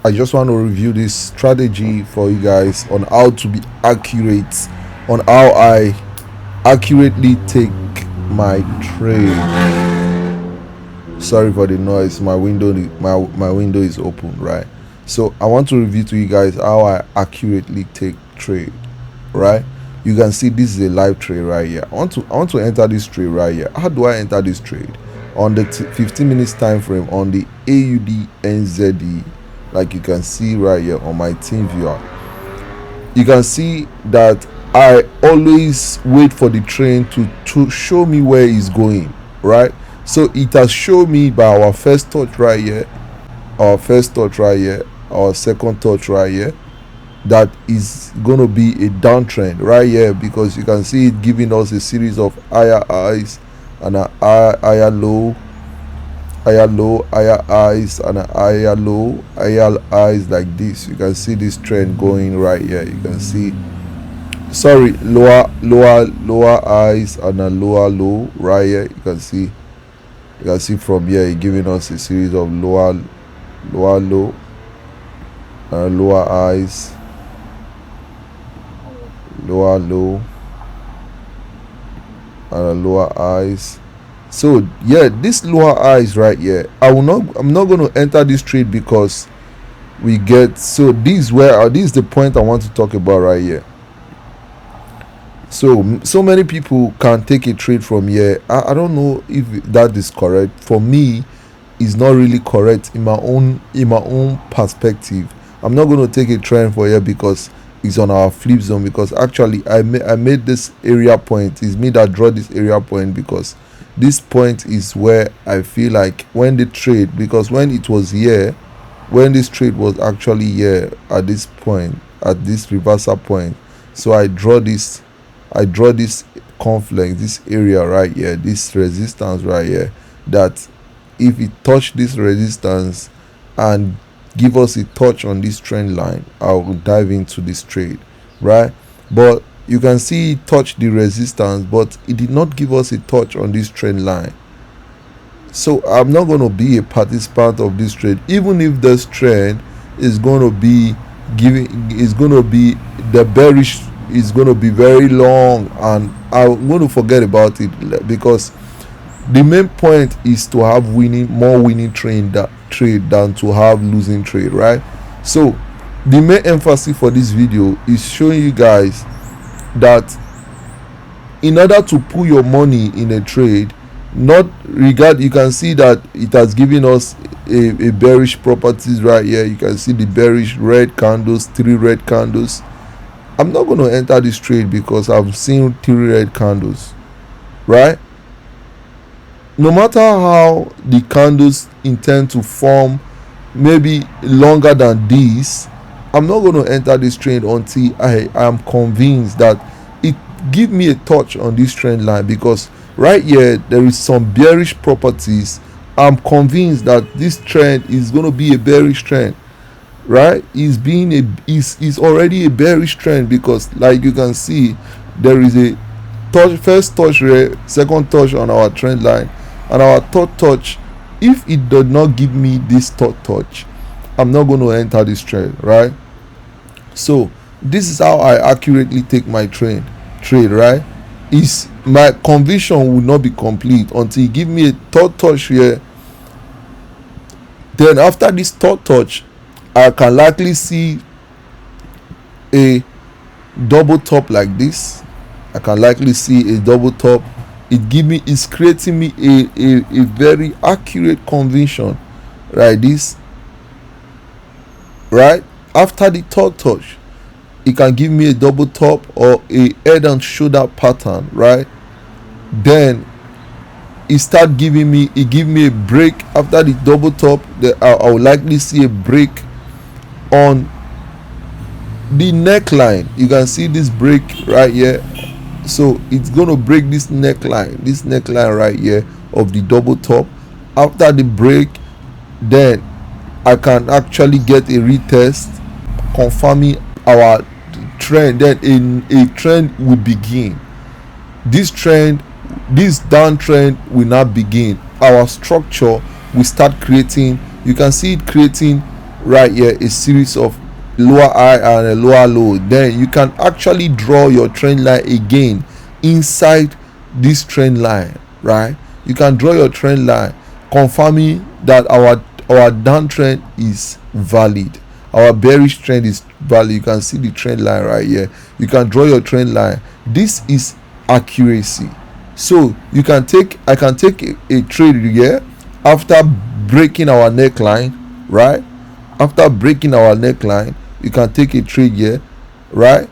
I just want to review this strategy for you guys on how to be accurate, on how I accurately take my trade. Sorry for the noise, my window is open, right? So I want to review to you guys how I accurately take trade, right? You can see this is a live trade right here. I want to enter this trade right here. How do I enter this trade? On the 15 minutes time frame on the AUD NZD, like you can see right here on my team viewer, you can see that I always wait for the train to show me where it's going, right? So it has shown me by our first touch right here, our second touch right here, that is going to be a downtrend right here, because you can see it giving us a series of higher highs and a higher low, higher highs and a higher low, higher highs like this. You can see this trend going right here. You can see, sorry, lower highs and a lower low right here. You can see from here it giving us a series of lower low, lower highs, lower low, and lower highs. So yeah, this lower highs right here, I'm not going to enter this trade because we get, so this is the point I want to talk about right here. So many people can take a trade from here. I don't know if that is correct. For me, it's not really correct in my own perspective. I'm not going to take a trend for here because it's on our flip zone, because actually I made this area point. It's me that draw this area point, because this point is where I feel like when the trade, because when it was here, when this trade was actually here at this point, at this reversal point, so I draw this conflict, this area right here, this resistance right here, that if it touch this resistance and give us a touch on this trend line, I'll dive into this trade, right? But you can see it touch the resistance, but it did not give us a touch on this trend line. So I'm not going to be a participant of this trade, even if this trend is going to be the bearish is going to be very long, and I'm going to forget about it, because the main point is to have more winning trade than to have losing trade, right? So the main emphasis for this video is showing you guys that in order to put your money in a trade, you can see that it has given us a bearish properties right here. You can see the bearish red candles, 3 red candles. I'm not going to enter this trade because I've seen 3 red candles, right? No matter how the candles intend to form, maybe longer than this, I'm not going to enter this trade until I am convinced that it give me a touch on this trend line, because right here there is some bearish properties. I'm convinced that this trend is going to be a bearish trend, right? Is already a bearish trend, because like you can see, there is a first touch here, second touch on our trend line, and our third touch. If it does not give me this third touch, I'm not going to enter this trade, right? So this is how I accurately take my trade, right? Is my conviction will not be complete until you give me a third touch here. Then after this third touch, I can likely see a double top like this. I can likely see a double top. It's creating me a very accurate conviction, right? This, right after the third touch, it can give me a double top or a head and shoulder pattern, right? Then it give me a break after the double top. I will likely see a break on the neckline. You can see this break right here. So it's going to break this neckline right here of the double top. After the break, then I can actually get a retest confirming our trend. Then a trend will begin. This downtrend will not begin. Our structure will start creating. You can see it creating right here a series of lower high and a lower low, then you can actually draw your trend line again inside this trend line, right? You can draw your trend line confirming that our downtrend is valid, our bearish trend is valid. You can see the trend line right here. You can draw your trend line. This is accuracy. So you can take, I can take a trade here after breaking our neckline, right? After breaking our neckline, you can take a trade here, right?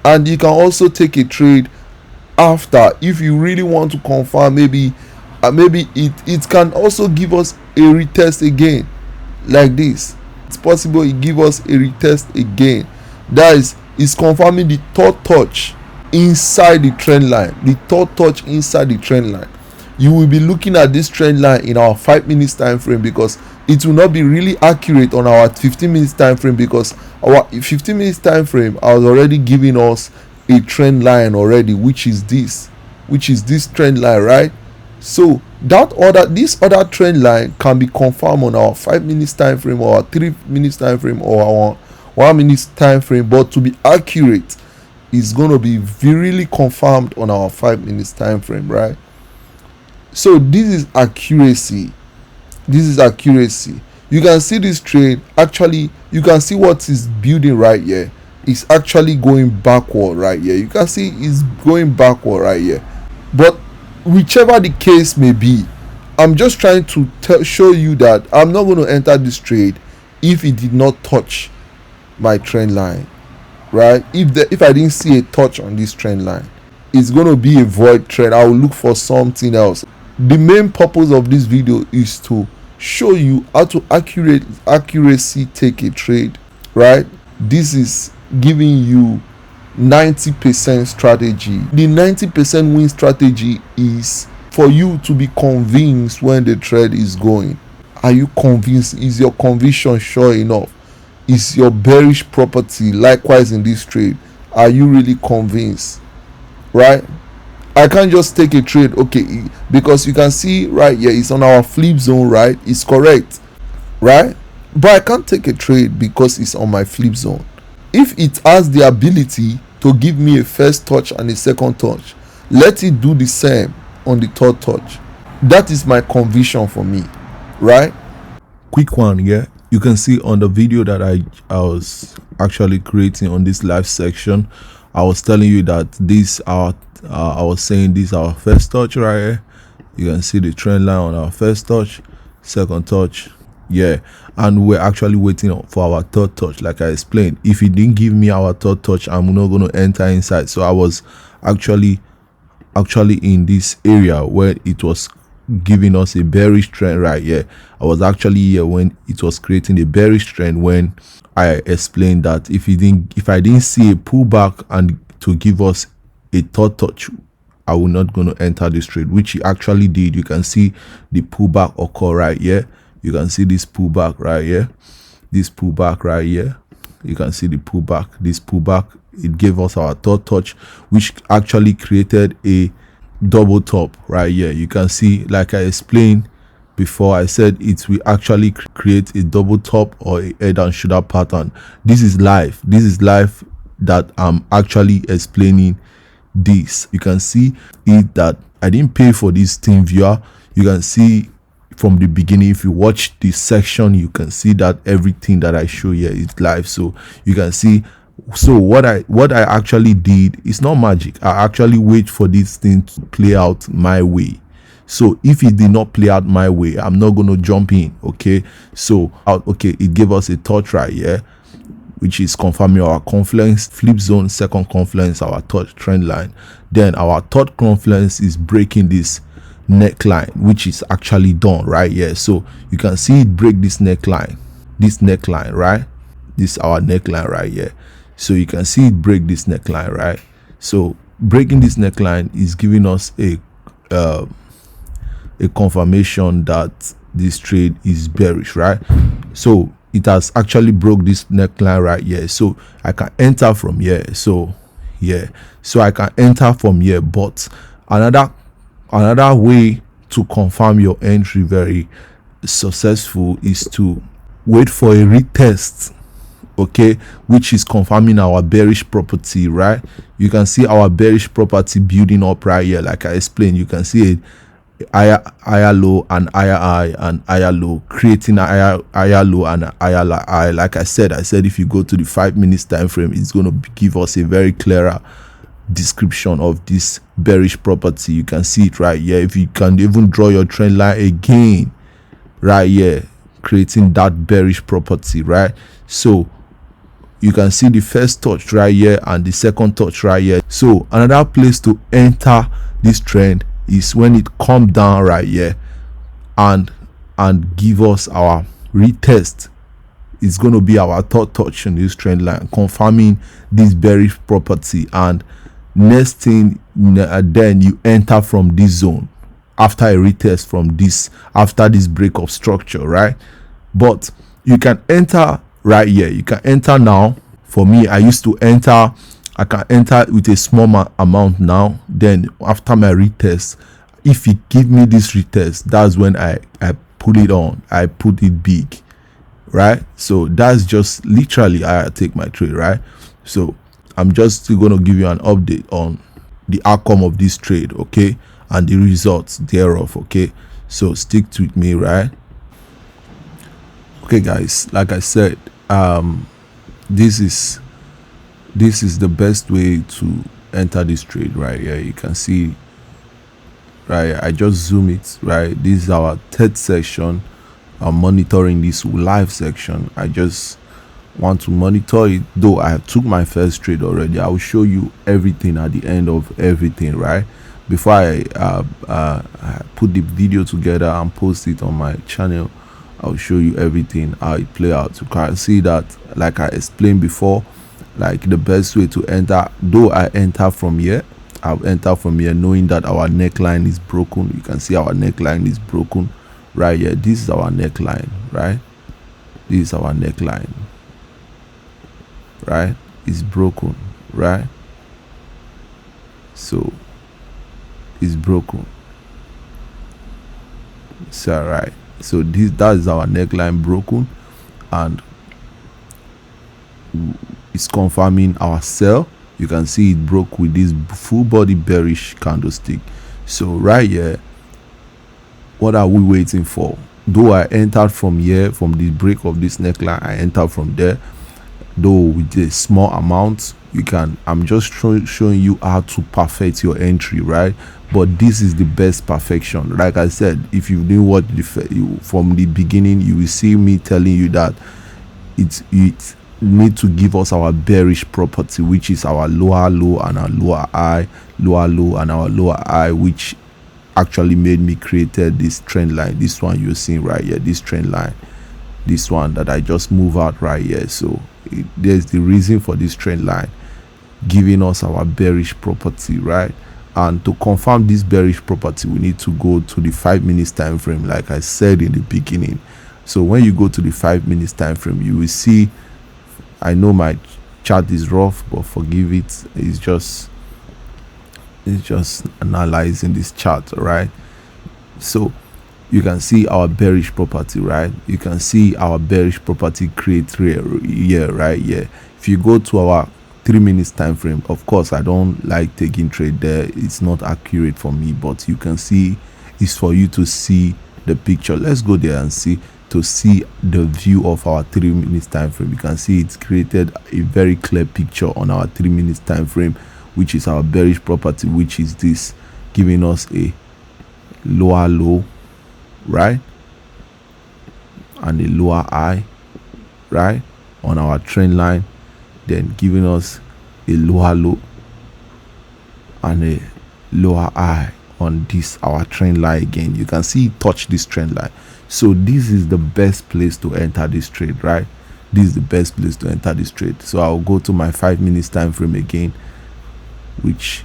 And you can also take a trade after, if you really want to confirm, maybe it can also give us a retest again, like this. It's possible it give us a retest again. That is confirming the third touch inside the trend line, the third touch inside the trend line. You will be looking at this trend line in our 5 minutes time frame, because it will not be really accurate on our 15 minutes time frame, because our 15 minutes time frame has already given us a trend line already, which is this trend line, right? So this other trend line can be confirmed on our 5 minutes time frame, or our 3 minutes time frame, or our 1 minute time frame. But to be accurate, it's going to be really confirmed on our 5 minutes time frame, right? So this is accuracy. You can see this trade. Actually, you can see what is building right here. It's actually going backward right here. You can see it's going backward right here. But whichever the case may be, I'm just trying to show you that I'm not going to enter this trade if it did not touch my trend line, right? If I didn't see a touch on this trend line, it's going to be a void trend. I will look for something else. The main purpose of this video is to show you how to accuracy take a trade, right? This is giving you 90% strategy. The 90% win strategy is for you to be convinced when the trade is going. Are you convinced? Is your conviction sure enough? Is your bearish property likewise in this trade? Are you really convinced, right? I can't just take a trade, okay, because you can see right here it's on our flip zone, right? It's correct, right? But I can't take a trade because it's on my flip zone. If it has the ability to give me a first touch and a second touch, let it do the same on the third touch. That is my conviction for me, right? Quick one, yeah. You can see on the video that I was actually creating on this live section, I was telling you that I was saying this our first touch right here. You can see the trend line on our first touch, second touch, yeah, and we're actually waiting for our third touch. Like I explained, if it didn't give me our third touch, I'm not going to enter inside. So I was actually in this area where it was giving us a bearish trend right here. I was actually here when it was creating a bearish trend, when I explained that if I didn't see a pullback and to give us a third touch, I will not going to enter this trade, which he actually did. You can see the pullback occur right here. You can see this pullback right here, this pullback right here. You can see the pullback, this pullback. It gave us our third touch, which actually created a double top right here. You can see, like I explained before, I said it will actually create a double top or a head and shoulder pattern. This is live that I'm actually explaining this. You can see it that I didn't pay for this team viewer. You can see from the beginning, if you watch this section, you can see that everything that I show here is live. So you can see, so what I actually did is not magic. I actually wait for this thing to play out my way. So if it did not play out my way, I'm not going to jump in. Okay, so okay, it gave us a touch right here, which is confirming our confluence, flip zone, second confluence, our third trend line. Then our third confluence is breaking this neckline, which is actually done right here. So you can see it break this neckline, right? This our neckline right here. So you can see it break this neckline, right? So breaking this neckline is giving us a confirmation that this trade is bearish, right? So it has actually broke this neckline right here. So I can enter from here. So yeah, so I can enter from here. But another way to confirm your entry very successful is to wait for a retest, okay, which is confirming our bearish property, right? You can see our bearish property building up right here. Like I explained, you can see a higher low and higher high and higher low, creating a higher low and a higher high. Like I said if you go to the 5 minutes time frame, it's going to give us a very clearer description of this bearish property. You can see it right here. If you can even draw your trend line again right here, creating that bearish property, right? So you can see the first touch right here and the second touch right here. So another place to enter this trend is when it come down right here and give us our retest. It's going to be our third touch in this trend line, confirming this bearish property. And next thing, then you enter from this zone after a retest from this, after this break of structure, right? But you can enter right here. You can enter now. For me, I used to enter, I can enter with a small amount now. Then after my retest, if it give me this retest, that's when I put it on, I put it big, right? So that's just literally how I take my trade, right? So I'm just still going to give you an update on the outcome of this trade, okay, and the results thereof, okay? So stick with me, right? Okay guys, like I said, this is the best way to enter this trade right here. You can see right, I just zoom it, right? This is our third section. I'm monitoring this live section. I just want to monitor it, though I took my first trade already. I will show you everything at the end of everything, right? Before I put the video together and post it on my channel, I'll show you everything, how it play out. You can see that, like I explained before, like the best way to enter, though I enter from here, I'll enter from here knowing that our neckline is broken. You can see our neckline is broken right here. This is our neckline, right? This is our neckline, right? It's broken, right? So it's broken. So right, so that is our neckline broken, and it's confirming our sell. You can see it broke with this full body bearish candlestick. So right here, what are we waiting for? Though I entered from here, from the break of this neckline, I entered from there, though with a small amount. I'm just showing you how to perfect your entry, right? But this is the best perfection. Like I said, if you didn't watch from the beginning, you will see me telling you that it need to give us our bearish property, which is our lower low and our lower high, lower low and our lower high, which actually made me created this trend line. This one you're seeing right here, this trend line, this one that I just move out right here. So there's the reason for this trend line giving us our bearish property, right? And to confirm this bearish property, we need to go to the 5 minutes time frame, like I said in the beginning. So when you go to the 5 minutes time frame, you will see, I know my chart is rough, but forgive it. It's just analyzing this chart, right? So you can see our bearish property, right? You can see our bearish property create here, right here. If you go to our 3 minutes time frame, of course I don't like taking trade there, it's not accurate for me, but you can see it's for you to see the picture. Let's go there and see, to see the view of our 3 minutes time frame. You can see it's created a very clear picture on our 3 minutes time frame, which is our bearish property, which is this, giving us a lower low, right, and a lower high, right, on our trend line, then giving us a lower low and a lower high on this our trend line again. You can see it touch this trend line. So this is the best place to enter this trade, right? This is the best place to enter this trade. So I'll go to my 5 minutes time frame again, which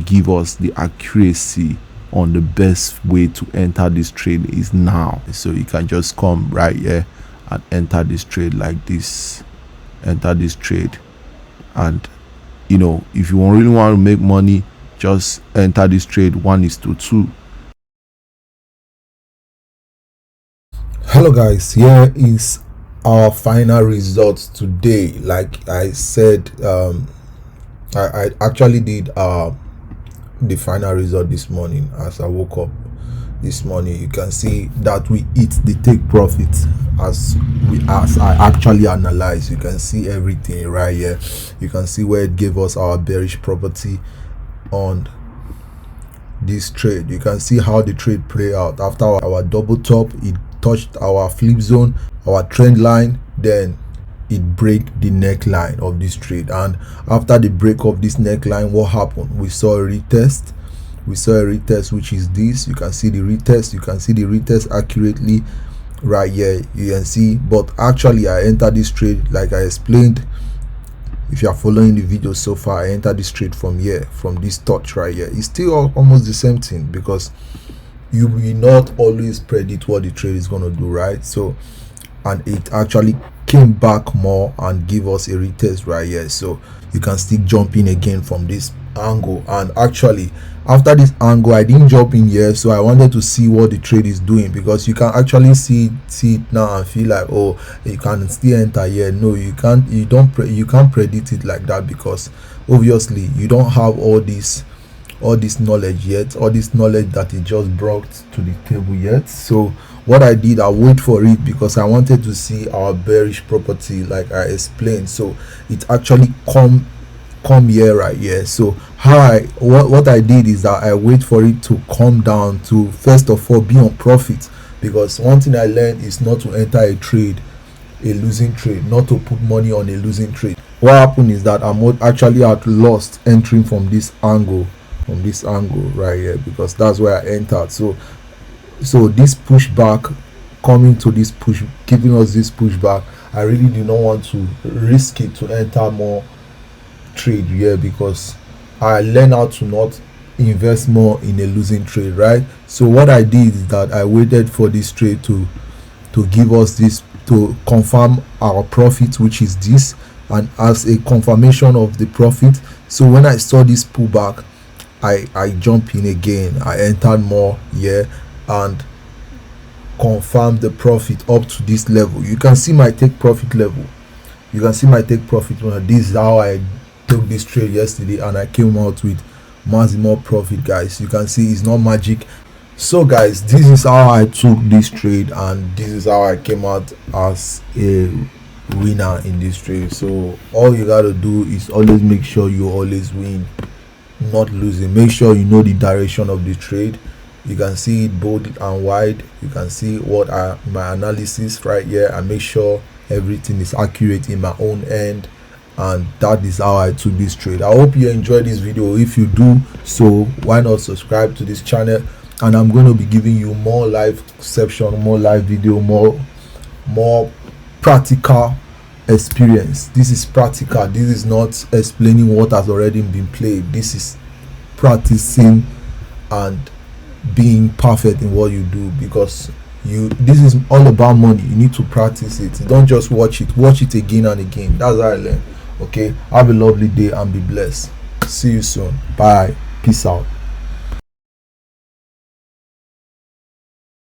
give us the accuracy on the best way to enter this trade is now. So you can just come right here and enter this trade like this, enter this trade. And you know, if you really want to make money, just enter this trade 1:2. Hello guys, here is our final results today. Like I said, I actually did the final result this morning. As I woke up this morning, you can see that we hit the take profit as I actually analyze. You can see everything right here. You can see where it gave us our bearish property on this trade. You can see how the trade play out. After our double top, it touched our flip zone, our trend line, then it break the neckline of this trade. And after the break of this neckline, what happened? We saw a retest. Which is this. You can see the retest accurately right here. You can see, but actually I entered this trade like I explained. If you are following the video so far, I entered this trade from here, from this touch right here. It's still almost the same thing, because you will not always predict what the trade is going to do, right? So, and it actually came back more and give us a retest right here. So you can still jump in again from this angle. And actually after this angle, I didn't jump in here, so I wanted to see what the trade is doing, because you can actually see it now and feel like, oh, you can still enter here. No, you can't. You can't predict it like that, because obviously you don't have all this knowledge yet, all this knowledge that it just brought to the table yet. So what I did, I wait for it, because I wanted to see our bearish property like I explained. So it actually come here right here. So what I did is that I wait for it to come down to first of all be on profit, because one thing I learned is not to enter a losing trade, not to put money on a losing trade. What happened is that I'm actually at lost entering from this angle right here, because that's where I entered. So this pushback, coming to this push, giving us this pushback, I really do not want to risk it to enter more trade here, because I learned how to not invest more in a losing trade, right? So what I did is that I waited for this trade to give us this, to confirm our profit, which is this, and as a confirmation of the profit. So when I saw this pullback, I jump in again. I entered more here and confirmed the profit up to this level. You can see my take profit level. This is how I took this trade yesterday, and I came out with maximum profit, guys. You can see it's not magic. So guys, this is how I took this trade, and this is how I came out as a winner in this trade. So all you gotta do is always make sure you always win, not losing. Make sure you know the direction of the trade. You can see it bold and wide. You can see what are my analysis right here, and make sure everything is accurate in my own end. And that is how I took this trade. I hope you enjoyed this video. If you do, so why not subscribe to this channel? And I'm going to be giving you more live section, more live video, more practical experience. This is practical. This is not explaining what has already been played. This is practicing and being perfect in what you do, because this is all about money. You need to practice it. Don't just watch it again and again. That's how I learn. Okay, have a lovely day and be blessed. See you soon. Bye. Peace out.